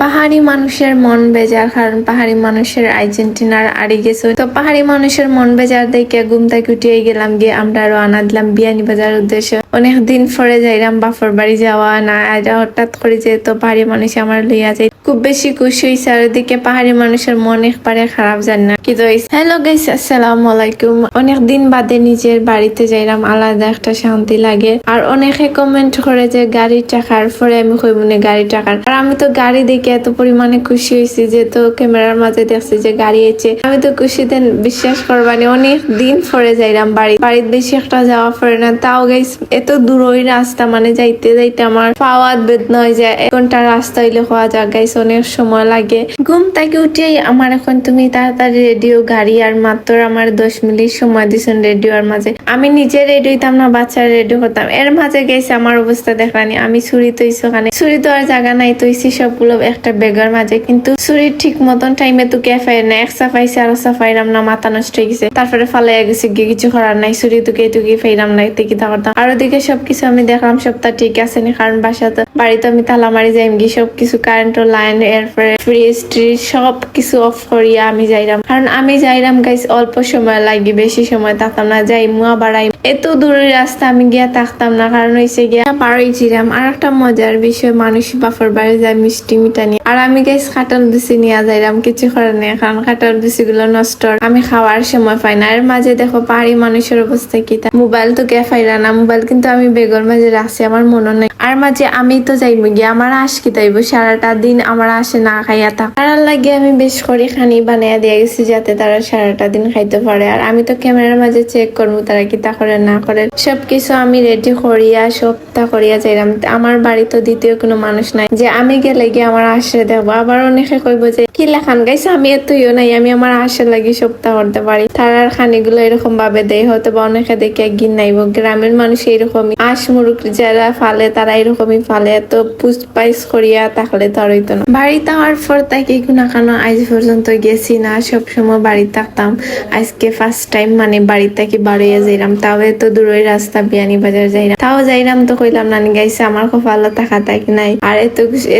পাহাড়ি মানুষের মন বেজার, কারণ পাহাড়ি মানুষের আর্জেন্টিনার আড়ি গেছে। তো পাহাড়ি মানুষের মন বেজার দেখে ঘুম থেকে উঠিয়ে গেলাম গিয়ে আমরা রওনা দিলাম বিয়ানীবাজার উদ্দেশ্যে। অনেকদিন পরে যাইলাম বাপর বাড়ি যাওয়া না, হঠাৎ করে যেহেতু পাহাড়ি মানুষ আমার লইয়া যায়, খুব বেশি খুশি হয়েছে। আর ওদিকে পাহাড়ি মানুষের মন একবারে খারাপ জান না কি। হ্যালো গাইস, আসসালামু আলাইকুম। অনেকদিন বাদে নিজের বাড়িতে যাইলাম, আলাদা একটা শান্তি লাগে। আর অনেকে কমেন্ট করে যে গাড়ি টাকার পরে, আমি কইব না গাড়ি টাকার। আর আমি তো গাড়ি দেখে এত পরিমাণে খুশি হয়েছি যে তো ক্যামেরার মাঝে দেখছি যে গাড়ি এসেছে, আমি তো খুশিতে বিশ্বাস করবানি। অনেক দিন পরে যাইলাম বাড়িতে বেশি একটা যাওয়া পড়ে না। তাও গাইস এত দূর ওই রাস্তা, মানে যাইতে যাইতে আমার পাওয়াত বেদনা হয়ে যায়। 1 ঘন্টা রাস্তা হইলে হওয়া যায় গাইস, অনেক সময় লাগে। ঘুম থেকে উঠেই আমার এখন তুমি তাড়াতাড়ি রেডিও গাড়ি, আর মাত্র আমার 10 মিনিট সময় দিছেন রেডিওর মাঝে। আমি নিজে রেডি হইতাম না, বাচ্চার রেডি হতাম। এর মাঝে গেছে আমার অবস্থা দেখানি। আমি ছুরি তৈছি, ওখানে ছুরি তো আর জায়গা নাই, তৈছি সবগুলো একটা ব্যাগের মাঝে। কিন্তু ছুরি ঠিক মতন টাইমে তো কেফাই না, এক সাফাইছে আর সাফাইরাম না, মাথা নষ্ট হয়ে গেছে। তারপরে ফালাই গেছে গিয়ে, কিছু করার নাই। ছুরি টুকি ফাইরাম নাই, তেকিতা করতাম। আর ওদিকে সবকিছু আমি দেখলাম সবটা ঠিক আছে নি, কারণ বাড়িতে আমি তালা মারি যাইম গিয়ে সবকিছু কারেন্টের লাইন, এরপরে ফ্রিজ ট্রিজ সবকিছু অফ করিয়া আমি যাইলাম। কারণ আমি যাইলাম গাইস অল্প সময় লাগি, বেশি সময় থাকতাম না। যাই মুয়া বাড়াই এত দূরের রাস্তা আমি গিয়া থাকতাম না, কারণ হয়েছে গিয়া পারইছিলাম। আর একটা মজার বিষয়, মানুষ বাপর বাড়ি যায় মিষ্টি মিটা নিয়ে, আর আমি গাইস কাঁঠাল দিছি নিয়ে যাইলাম। কিছু করে নেই, কারণ কাঁঠাল দিছি গুলো নষ্ট, আমি খাওয়ার সময় পাই না। এর মাঝে দেখো পাহাড়ি মানুষের অবস্থা কি, মোবাইল তো কে ফাইলা না, মোবাইল কিন্তু আমি বেগর মাঝে রাখছি, আমার মনে নাই। আর মাঝে আমি তো যাইব গিয়া, আমার আশ কি তাইব সারাটা দিন আমার আসে না খাইয়া থাক। তার লাগে আমি বেশ করে খানি বানাইয়া দিয়ে গেছি যাতে তারা সারাটা দিন খাইতে পারে। আর আমি তো ক্যামেরার মাঝে চেক করবো তারা কি তা করে না করে। সবকিছু আমি রেডি করিয়া সবটা করিয়া যাইলাম। আমার বাড়ি তো দ্বিতীয় কোনো মানুষ নাই যে আমি গেলে গিয়ে আমার আসে দেখবো। আবার অনেকে কইব যে কি লেখান গাইছে, আমি এতইও নাই, আমি আমার আসে লাগি সপ্তাহ করতে পারি। তারার খানিগুলো এরকম ভাবে দেয়, হয়তো বা অনেকে দেখে একদিন নাইব। গ্রামের মানুষ এইরকমই, আশ মুরুখ যারা ফালে তারা এরকমই ফালে, এত পুষ পাইস করিয়া থাকলে তো আর হইতো না। বাড়িতে হওয়ার পর তাকে কোনো কেন আজ পর্যন্ত গেছি না, সবসময় বাড়িতে থাকতাম। আজকে ফার্স্ট টাইম মানে বাড়ি থেকে বাড়িয়ে যাইলাম, তাও এত দূরের রাস্তা বিয়ানীবাজার যাইলাম। তাও যাইলাম তো কইলাম নানি গাইছে আমার খুব ভালো থাকা থাকি নাই। আর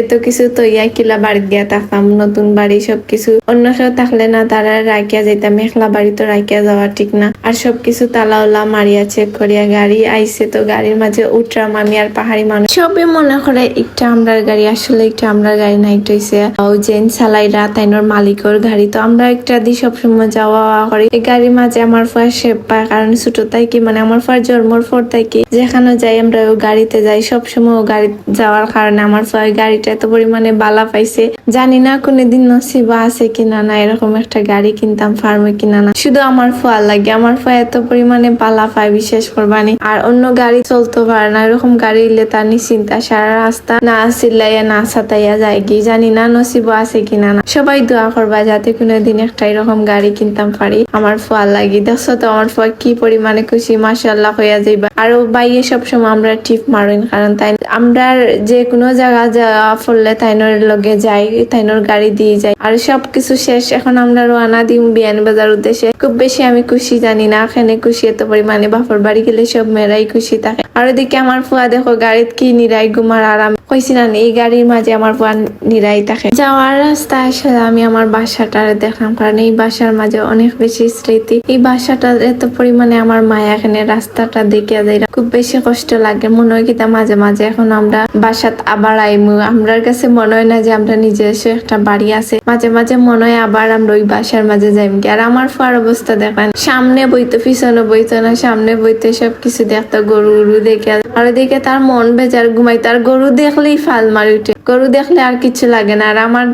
এত কিছু তো ইয়া কিলা বাড়িতে গিয়া থাকতাম, নতুন বাড়ি সবকিছু। অন্য কেউ থাকলে না তারা রাখিয়া যাইতাম, একলা বাড়ি তো রাখিয়া যাওয়া ঠিক না। আর সবকিছু তালা উলা মারিয়া চেক করিয়া গাড়ি আইছে, তো গাড়ির মাঝে উঠলাম আমি। আর পাহাড়ি মানুষ সবে মনে করে একটা আমরার গাড়ি, আসলে একটা আমরার গাড়ি নাই, একটা হইছে ও জেন সালাইরা তাইনোর মালিকর গাড়ি। তো আমরা একটা দি সবসময় যাওয়া করি। এই গাড়ির মাঝে আমার ফুয়া শেপ পায়, কারণ ছোট থাকি মানে আমার ফুয়ার জন্মর পর থাকি যেখানে যাই আমরা ও গাড়িতে যাই। সবসময় ও গাড়ি যাওয়ার কারণে আমার ফুয়া গাড়িটা এত পরিমাণে বালা পাইছে। জানি না কোনদিন নসিব আছে কিনা না এরকম একটা গাড়ি কিনতাম ফার্মে কিনা না, শুধু আমার ফুয়া লাগে। আমার ফুয়া এত পরিমাণে বালা পায় বিশেষ করবানি। আর অন্য গাড়ি চলতে পারে না, এরকম গাড়ি ইলে তার নিশ্চিন্তা সারা রাস্তা না চিল্লাইয়া না ছাতাইয়া যায় গিয়ে। জানি না নসিব আছে কিনা না। সবাই দোয়া করবা যাতে কোনোদিন একটা এরকম গাড়ি কিনতাম পারি আমার ফুয়া লাগি। দেখছো তো আমার ফুয়া কি পরিমাণে খুশি, মাশাআল্লাহ হইয়া যাইবা। আর বাইয়ে সবসময় আমরা টিপ মারেন, কারণ তাই আমরা যে কোনো জায়গা যাওয়া পড়লে তাইনোর লগে যাই, তাইনোর গাড়ি দিয়ে যাই। আর সবকিছু শেষ, এখন আমরা রওনা দিম বিয়ানীবাজার উদ্দেশ্যে। খুব বেশি আমি খুশি জানি না, এখানে খুশি এত পরিমাণে। বাপর বাড়ি গেলে সব মেয়েরাই খুশি থাকে। আর ওদিকে আমার ফুয়া দেখো গাড়িতে কি নিরাই ঘুমার আরাম। কইছি না এই গাড়ির মাঝে আমার ফুয়া নিরাই থাকে। যাওয়ার রাস্তা আসলে আমি আমার বাসাটা দেখলাম, কারণ এই বাসার মাঝে অনেক বেশি স্মৃতি। এই বাসাটা এত পরিমাণে আমার মায়া, এখানে রাস্তাটা দেখে যাই খুব বেশি কষ্ট লাগে। মনে হয় কিতা মাঝে মাঝে এখন আমরা বাসাত আবার আইমু, আমরার কাছে মনে হয় না যে আমরা নিজস্ব একটা বাড়ি আছে। মাঝে মাঝে মনে হয় আবার আমরা ওই বাসার মাঝে যাইম কি। আর আমার ফুয়ার অবস্থা দেখেন, সামনে বইতো পিছনে বইতো না, সামনে বইতে সবকিছু দেখতো, গরু দেখে। আর ওদিকে তার মন বেজার ঘুমাই, তার গরু দেখলেই ফাল মারি উঠে, গরু দেখলে আর কিছু লাগে না। আর আমার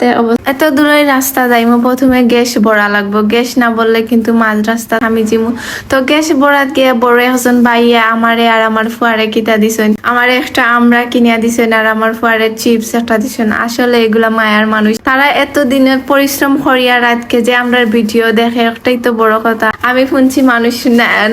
এত দূরের রাস্তা যাইমু, প্রথমে গ্যাস ভরা লাগবো। গ্যাস না বললে কিন্তু মাঝ রাস্তা আমি জিমু। তো গ্যাস ভরাত গিয়ে বড় একজন ভাইয়া আমারে আর আমার ফুয়ারে কিতা দিছেন, আমার একটা আমরা কিনিয়া দিছেন, আর আমার ফুয়ারে চিপস একটা দিছেন। আসলে এগুলা মায়ার মানুষ, তারা এত দিনের পরিশ্রম করিয়া রাতকে যে আমরা ভিডিও দেখে, একটাই তো বড় কথা। আমি শুনছি মানুষ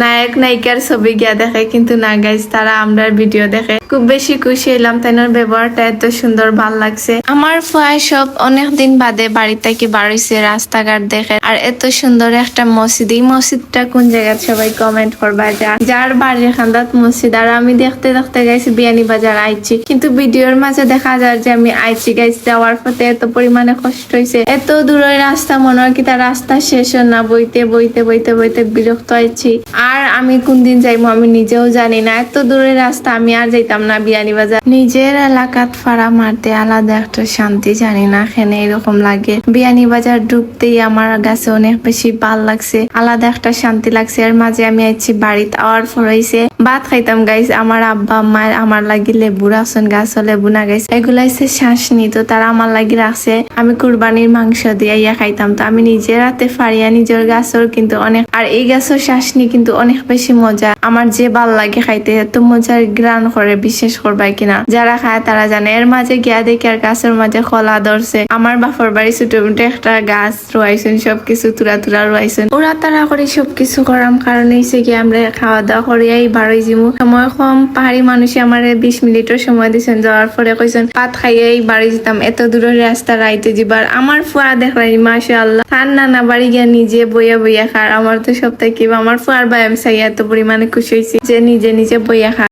নায়ক নায়িকার ছবি গিয়া দেখে, কিন্তু না গাইজ তারা আমরা ভিডিও দেখে। খুব বেশি খুশি হইলাম, তাইনোর ব্যবহার ব্যবহারটা এত সুন্দর ভাল লাগছে। আমার ফুয়া সব অনেকদিন বাদে বাড়িতে কি বাড়িছে, রাস্তাঘাট দেখে আর এত সুন্দর একটা মসজিদ। এই মসজিদটা কোন জায়গায় সবাই কমেন্ট করবা, যার বাড়ির খান্দাত মসজিদ। আর আমি দেখতে দেখতে গেছি বিয়ানীবাজার আইছি, কিন্তু ভিডিওর মাঝে দেখা যায় যে আমি আইছি গাইছি। যাওয়ার পথে এত পরিমাণে কষ্ট হয়েছে, এত দূরের রাস্তা, মনে হয় কি তার রাস্তা শেষ না, বইতে বইতে বইতে বইতে বিরক্ত হয়েছি। আর আমি কোন দিন যাইবো আমি নিজেও জানি না, এত দূরের রাস্তা আমি আর যাইতাম না বিয়ানীবাজার। নিজের এলাকাত ফাড়া মারতে আলাদা একটা শান্তি, জানি না এখানে এরকম লাগে। বিয়ানীবাজার ঢুকতেই আমার কাছে অনেক বেশি ভাল লাগছে, আলাদা একটা শান্তি লাগছে। এর মাঝে আমি আইছি বাড়িতে, আওয়ার পর হইছে ভাত খাইতাম গাইস। আমার আব্বা আম্মা আমার লাগি লেবু রাখছেন, গাছ লেবু না গাইস, এগুলা হচ্ছে শাঁসনি। তো তারা আমার লাগি রাখছে, আমি কুরবানির মাংস দিয়ে ইয়া খাইতাম। তো আমি নিজের হাতে ফাড়িয়া নিজের গাছর কিন্তু অনেক, আর এই গাছের শাঁসনি কিন্তু অনেক বেশি মজা। আমার যে ভাল লাগে খাইতে, এত মজার গ্রান করে, বিশ্বাস করবাই কিনা, যারা খায় তারা জানে। এর মাঝে গিয়া দেখি আর গাছের মাঝে কলা ধরছে। আমার বাপর বাড়ি ছোট মোটো একটা গাছ রোয়াইছেন, সবকিছু তুরা তুরা রোয়াইছেন। ওরা তারা করে সবকিছু করাম, কারণ হয়েছে কি আমরা খাওয়া দাওয়া করিয়াই বারোই জিমু। সময় কম, পাহাড়ি মানুষে আমার 20 মিনিটের সময় দিয়েছেন। যাওয়ার পরে কইছেন ভাত খাইয়াই বাড়ি যেতাম, এত দূরের রাস্তা রাইতে যাবার। আমার ফুয়া দেখলাই মাশাআল্লাহ, তার নানা বাড়ি গিয়া নিজে বইয়া বইয়া খার। আমার তো সব থেকে আমার ফুয়ার ব্যায়াম চাই এত পরিমাণে খুশি হয়েছি যে নিজে নিজে বইয়া খা।